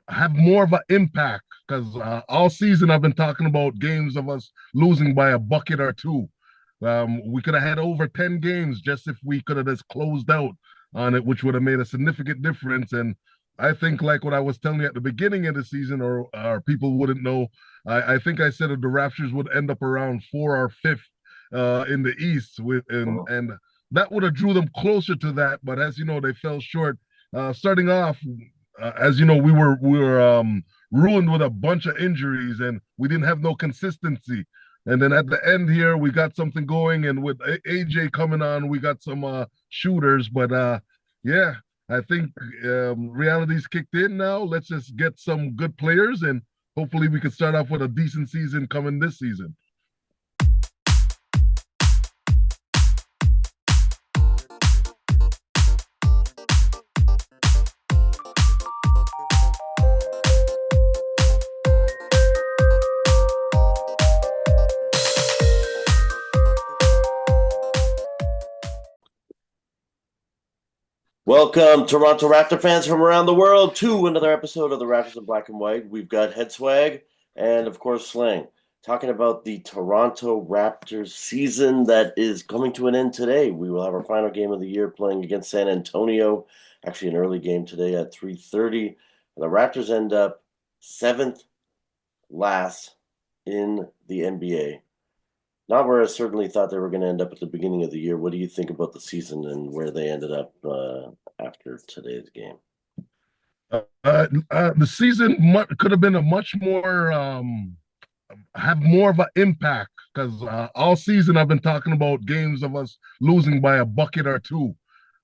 have more of an impact because all season I've been talking about games of us losing by a bucket or two. We could have had over 10 games just if we could have just closed out on it, which would have made a significant difference. And I think, like what I was telling you at the beginning of the season, or people wouldn't know, I think I said that the Raptors would end up around four or fifth in the East, and that would have drew them closer to that. But as you know, they fell short. Starting off, as you know, we were ruined with a bunch of injuries, and we didn't have no consistency. And then at the end here, we got something going, and with AJ coming on, we got some shooters. But yeah, I think reality's kicked in now. Let's just get some good players, and hopefully we can start off with a decent season coming this season. Welcome, Toronto Raptor fans from around the world, to another episode of the Raptors in Black and White. We've got Head Swag and, of course, Slang, talking about the Toronto Raptors season that is coming to an end today. We will have our final game of the year playing against San Antonio, actually an early game today at 3:30. The Raptors end up 7th last in the NBA. Not where I certainly thought they were going to end up at the beginning of the year. What do you think about the season and where they ended up after today's game? The season could have been a much more have more of an impact because all season I've been talking about games of us losing by a bucket or two.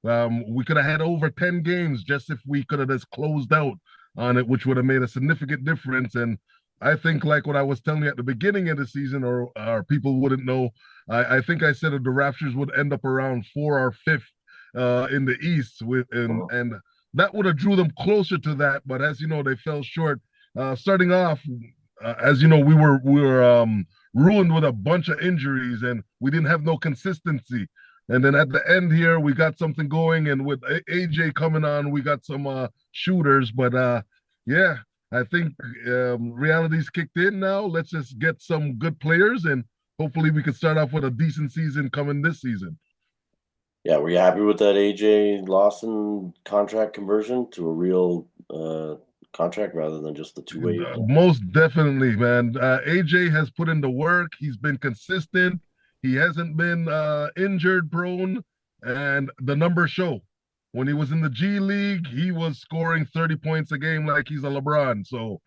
We could have had over 10 games just if we could have just closed out on it, which would have made a significant difference. And I think, like what I was telling you at the beginning of the season, or people wouldn't know, I think I said that the Raptors would end up around four or fifth in the East, and that would have drew them closer to that. But as you know, they fell short. Starting off, as you know, we were ruined with a bunch of injuries, and we didn't have no consistency. And then at the end here, we got something going, and with AJ coming on, we got some shooters. But yeah, I think reality's kicked in now. Let's just get some good players, and hopefully we can start off with a decent season coming this season. Yeah, were you happy with that AJ Lawson contract conversion to a real contract rather than just the two-way? Most definitely, man. AJ has put in the work. He's been consistent. He hasn't been injured prone, and the numbers show. When he was in the G League, he was scoring 30 points a game like he's a LeBron. So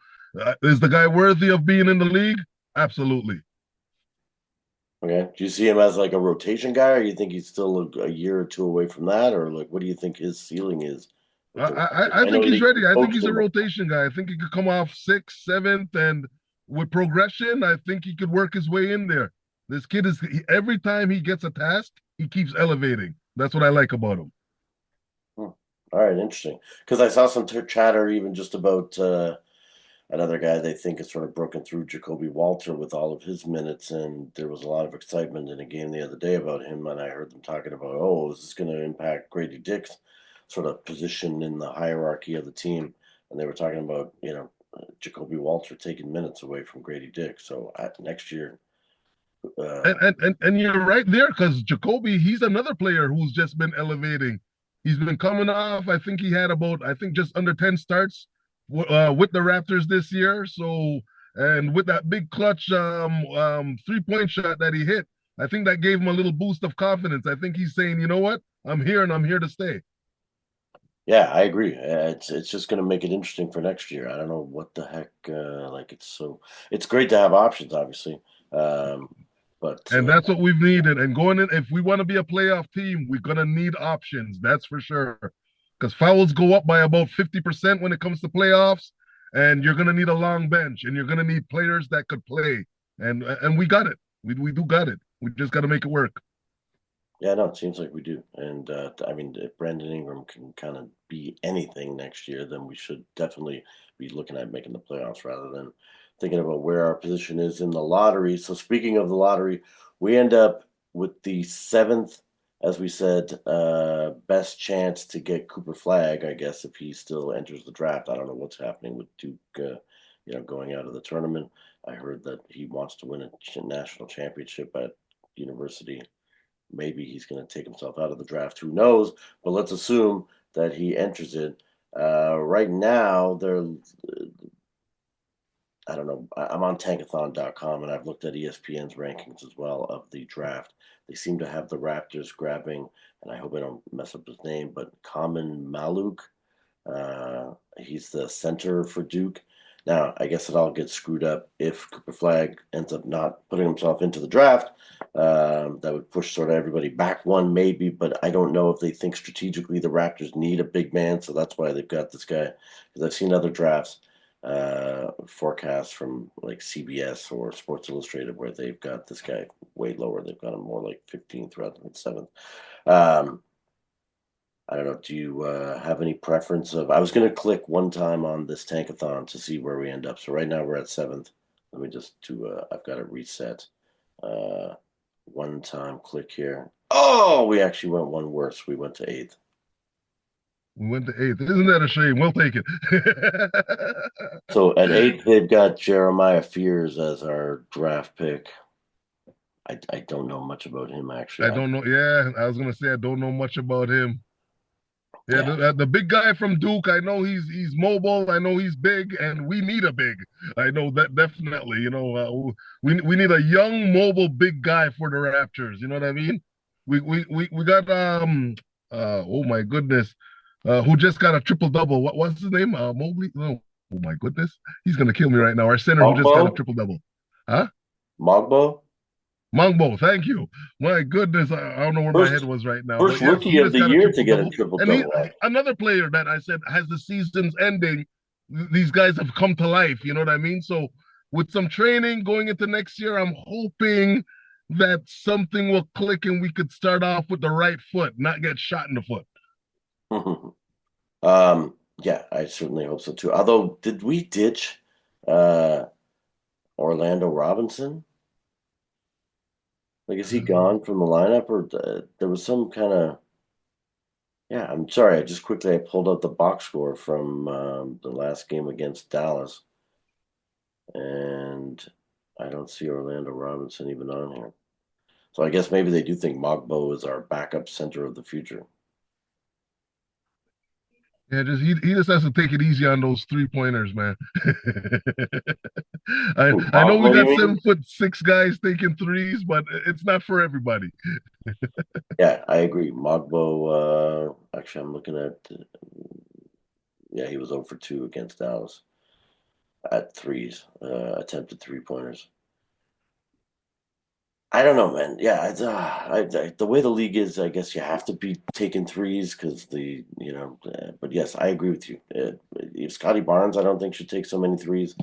is the guy worthy of being in the league? Absolutely. Okay. Do you see him as like a rotation guy, or you think he's still a year or two away from that, or like what do you think his ceiling is? I think he's ready. I think he's a rotation guy. I think he could come off sixth, seventh, and with progression, I think he could work his way in there. This kid every time he gets a task, he keeps elevating. That's what I like about him. All right, interesting. Because I saw some chatter even just about another guy they think is sort of broken through, JAKOBE WALTER, with all of his minutes, and there was a lot of excitement in a game the other day about him, and I heard them talking about, oh, is this going to impact GRADY Dick's sort of position in the hierarchy of the team? And they were talking about, JAKOBE WALTER taking minutes away from GRADY Dick. So next year. And you're right there because JAKOBE, he's another player who's just been elevating. He's been coming off. I think he had just under 10 starts with the Raptors this year. So, and with that big clutch 3-point shot that he hit, I think that gave him a little boost of confidence. I think he's saying, you know what, I'm here and I'm here to stay. Yeah, I agree. It's just going to make it interesting for next year. I don't know what the heck. It's great to have options, obviously. And that's what we've needed. And going in, if we want to be a playoff team, we're gonna need options. That's for sure. Because fouls go up by about 50% when it comes to playoffs, and you're gonna need a long bench, and you're gonna need players that could play. And we got it. We do got it. We just got to make it work. Yeah, no, it seems like we do. And I mean, if Brandon Ingram can kind of be anything next year, then we should definitely be looking at making the playoffs rather than thinking about where our position is in the lottery. So speaking of the lottery, we end up with the 7th as we said, best chance to get Cooper Flagg, I guess, if he still enters the draft. I don't know what's happening with Duke, going out of the tournament. I heard that he wants to win a national championship at university. Maybe he's going to take himself out of the draft. Who knows? But let's assume that he enters it. Right now, they're I don't know. I'm on tankathon.com and I've looked at ESPN's rankings as well of the draft. They seem to have the Raptors grabbing, and I hope I don't mess up his name, but Kamen Maluk. He's the center for Duke. Now, I guess it all gets screwed up if Cooper Flagg ends up not putting himself into the draft. That would push sort of everybody back one, maybe, but I don't know if they think strategically the Raptors need a big man, so that's why they've got this guy. Because I've seen other drafts forecasts from like CBS or Sports Illustrated where they've got this guy way lower. They've got him more like 15th rather than 7th. I don't know. Do you have any preference of? I was going to click one time on this tankathon to see where we end up. So right now we're at 7th. Let me just do. I've got to reset. One time click here. Oh, we actually went one worse. We went to 8th. We went to 8th. Isn't that a shame? We'll take it. So at 8th, they've got Jeremiah Fears as our draft pick. I don't know much about him actually. I don't know. Yeah, I was gonna say I don't know much about him. Yeah, Yeah. the big guy from Duke. I know he's mobile. I know he's big, and we need a big. I know that definitely. We need a young, mobile, big guy for the Raptors. You know what I mean? We got oh my goodness, who just got a triple double? What's his name? Mobley? No, oh my goodness, he's gonna kill me right now. Our center who just MOGBO? got a triple double. Huh? MOGBO? MOGBO, thank you. My goodness, I don't know where my head First was right now, first but yes, rookie he of just the got a year to triple get a double. triple And double. another player that I said has the season's ending. These guys have come to life. You know what I mean? So with some training going into next year, I'm hoping that something will click and we could start off with the right foot, not get shot in the foot. Yeah, I certainly hope so too. Although, did we ditch uh Orlando Robinson? Like, is he gone from the lineup, or there was some kind of? Yeah, I'm sorry. I pulled out the box score from the last game against Dallas, and I don't see Orlando Robinson even on here. So I guess maybe they do think Mogbo is our backup center of the future. Yeah, he just has to take it easy on those 3 pointers, man. I know we Mogbo, you got mean? 7'6" guys taking threes, but it's not for everybody. Yeah, I agree. Mogbo. Actually, I'm looking at. Yeah, he was 0 for 2 against Dallas at threes, attempted 3 pointers. I don't know, man. Yeah, the way the league is, I guess you have to be taking threes because but yes, I agree with you. Scotty Barnes, I don't think should take so many threes,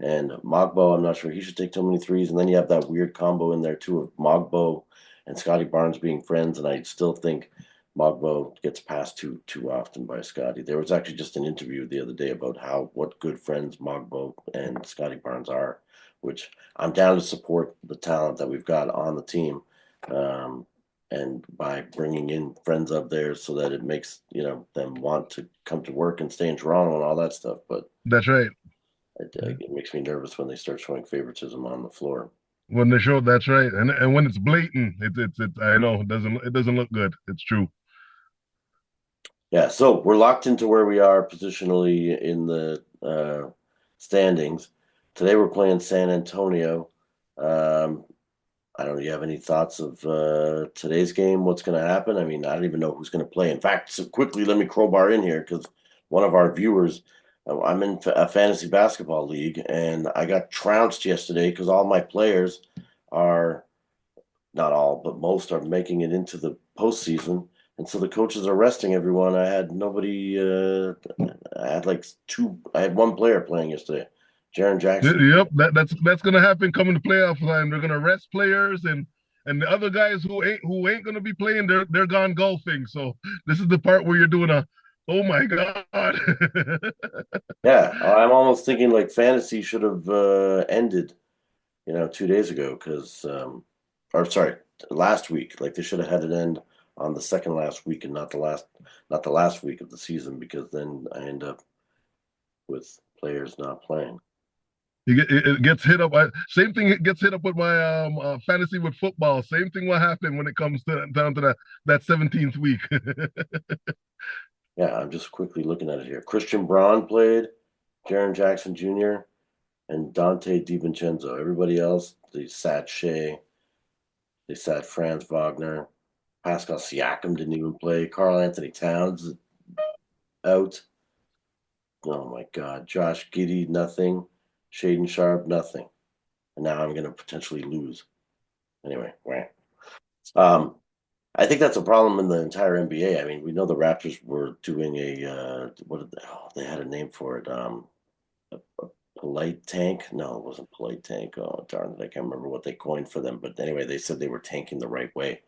and Mogbo, I'm not sure he should take so many threes. And then you have that weird combo in there too of Mogbo and Scotty Barnes being friends, and I still think Mogbo gets passed too often by Scotty. There was actually just an interview the other day about what good friends Mogbo and Scotty Barnes are, which I'm down to support the talent that we've got on the team, and by bringing in friends of theirs so that it makes them want to come to work and stay in Toronto and all that stuff. But That's right. it makes me nervous when they start showing favoritism on the floor. When they show, that's right, and when it's blatant, it's. I know it doesn't look good. It's true. Yeah, so we're locked into where we are positionally in the standings. Today we're playing San Antonio. I don't know. You have any thoughts of today's game? What's going to happen? I mean, I don't even know who's going to play. In fact, so quickly, let me crowbar in here because one of our viewers, I'm in a fantasy basketball league, and I got trounced yesterday because all my players are not all, but most are making it into the postseason. And so the coaches are resting everyone. I had nobody. I had I had one player playing yesterday, Jaron Jackson. Yep, that's gonna happen coming to playoff time. They're gonna rest players and the other guys who ain't gonna be playing, they're gone golfing. So this is the part where you're doing oh my god. Yeah, I'm almost thinking like fantasy should have ended, 2 days ago or sorry, last week. Like they should have had it end on the second last week and not the last week of the season, because then I end up with players not playing. It gets hit up. Same thing. It gets hit up with my fantasy with football. Same thing will happen when it comes down to that 17th week. Yeah, I'm just quickly looking at it here. Christian Braun played, Jaren Jackson Jr., and Dante DiVincenzo. Everybody else, they sat Shea, they sat Franz Wagner, Pascal Siakam didn't even play, Karl Anthony Towns out. Oh my God, Josh Giddey, nothing, Shaden Sharp, nothing, and now I'm going to potentially lose. Anyway, right. I think that's a problem in the entire NBA. I mean, we know the Raptors were doing they had a name for it. A polite tank? No, it wasn't polite tank. Oh, darn it. I can't remember what they coined for them. But anyway, they said they were tanking the right way.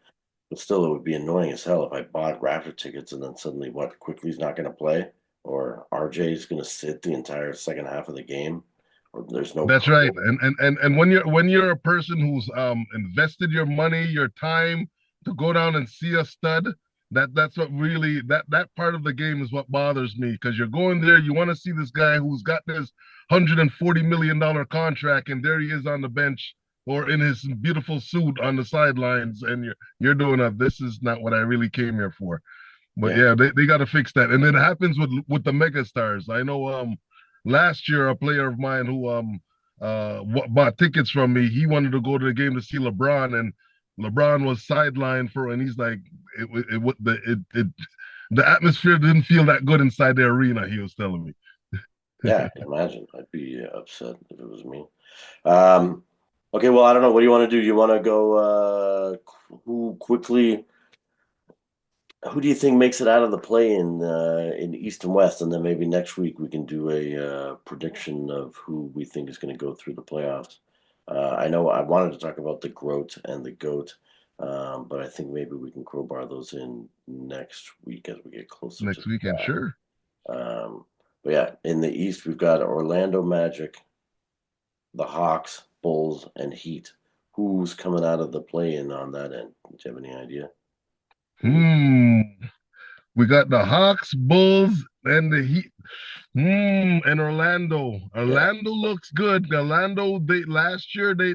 But still, it would be annoying as hell if I bought Raptor tickets and then suddenly Quickly's not going to play, or RJ is going to sit the entire second half of the game, or there's no. That's right. And when you're a person who's invested your money, your time to go down and see a stud, that's what really that part of the game is what bothers me, because you're going there, you want to see this guy who's got this $140 million contract, and there he is on the bench or in his beautiful suit on the sidelines, and you're doing this is not what I really came here for. But Yeah. yeah, they got to fix that. And it happens with the mega stars. I know last year a player of mine who bought tickets from me, he wanted to go to the game to see LeBron, and LeBron was sidelined and he's like the atmosphere didn't feel that good inside the arena, he was telling me. Yeah, I can imagine. I'd be upset if it was me. Okay, well, I don't know. What do you want to do? You want to go who do you think makes it out of the play in East and West? And then maybe next week we can do a prediction of who we think is going to go through the playoffs. I know I wanted to talk about the GROAT and the GOAT, but I think maybe we can crowbar those in next week as we get closer to Next weekend, sure. But yeah, in the East, we've got Orlando Magic, the Hawks, Bulls, and Heat. Who's coming out of the play-in on that end? Do you have any idea? We got the Hawks, Bulls, and the Heat. And Orlando. Yeah. Orlando looks good. Orlando, they last year, they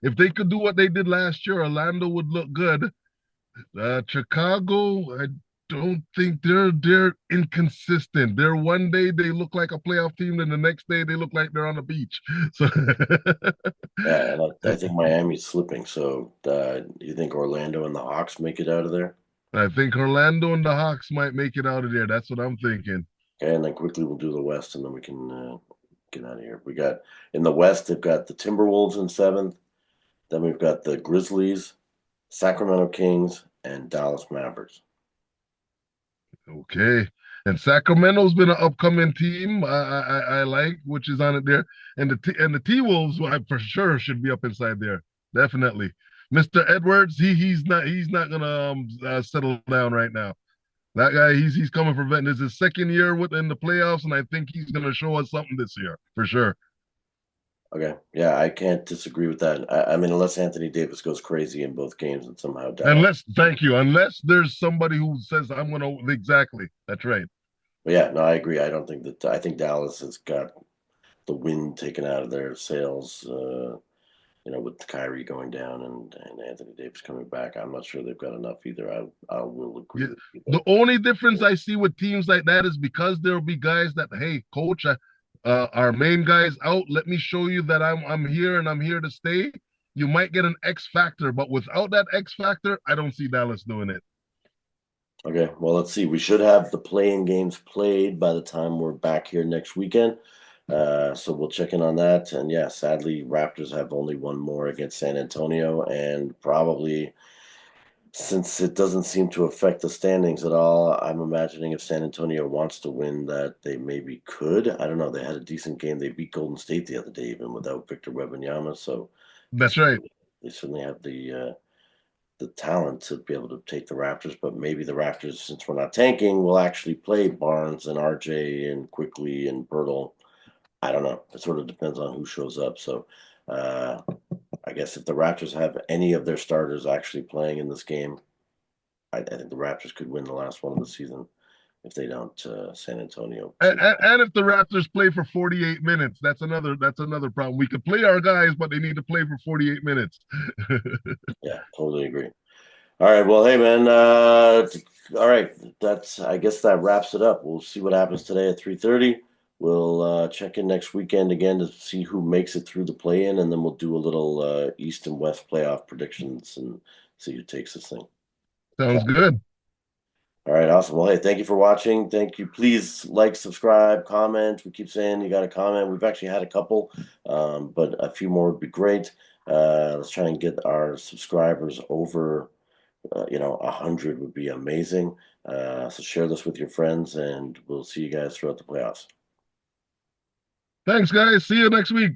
if they could do what they did last year, Orlando would look good. Chicago, I don't think they're inconsistent. They're one day they look like a playoff team, and the next day they look like they're on the beach. So Yeah, and I think Miami's slipping. So you think Orlando and the Hawks make it out of there? I think Orlando and the Hawks might make it out of there. That's what I'm thinking. Okay, and then quickly we'll do the West, and then we can get out of here. We got in the West, they've got the Timberwolves in seventh. Then we've got the Grizzlies, Sacramento Kings, and Dallas Mavericks. Okay. And Sacramento's been an upcoming team I like, which is on it there. And the T Wolves, well, for sure should be up inside there. Definitely. Mr. Edwards, he's not gonna settle down right now. That guy, he's coming for vetting. This is his second year within the playoffs, and I think he's gonna show us something this year for sure. Okay, yeah, I can't disagree with that. I mean, unless Anthony Davis goes crazy in both games and somehow Dallas. Unless there's somebody who says I'm gonna exactly. That's right. But yeah, no, I agree. I don't think that. I think Dallas has got the wind taken out of their sails. With Kyrie going down and Anthony Davis coming back, I'm not sure they've got enough either. I will agree. Yeah. The only difference I see with teams like that is because there'll be guys that, hey, coach, our main guy's out. Let me show you that I'm here and I'm here to stay. You might get an X factor, but without that X factor, I don't see Dallas doing it. Okay, well, let's see. We should have the play-in games played by the time we're back here next weekend. So we'll check in on that. And yeah, sadly, Raptors have only one more against San Antonio, and probably since it doesn't seem to affect the standings at all, I'm imagining if San Antonio wants to win, that they maybe could. I don't know. They had a decent game. They beat Golden State the other day, even without Victor Wembanyama. So That's right. They certainly have the talent to be able to take the Raptors, but maybe the Raptors, since we're not tanking, will actually play Barnes and RJ and Quickly and Bertle. I don't know. It sort of depends on who shows up. So I guess if the Raptors have any of their starters actually playing in this game, I think the Raptors could win the last one of the season if they don't San Antonio. And if the Raptors play for 48 minutes, that's another problem. We could play our guys, but they need to play for 48 minutes. Yeah, totally agree. All right, well, hey man, all right, I guess that wraps it up. We'll see what happens today at 3:30. We'll check in next weekend again to see who makes it through the play-in, and then we'll do a little East and West playoff predictions and see who takes this thing. Sounds good. All right, awesome. Well, hey, thank you for watching. Thank you. Please like, subscribe, comment. We keep saying you got a comment. We've actually had a couple, but a few more would be great. Let's try and get our subscribers over, 100 would be amazing. So share this with your friends, and we'll see you guys throughout the playoffs. Thanks, guys. See you next week.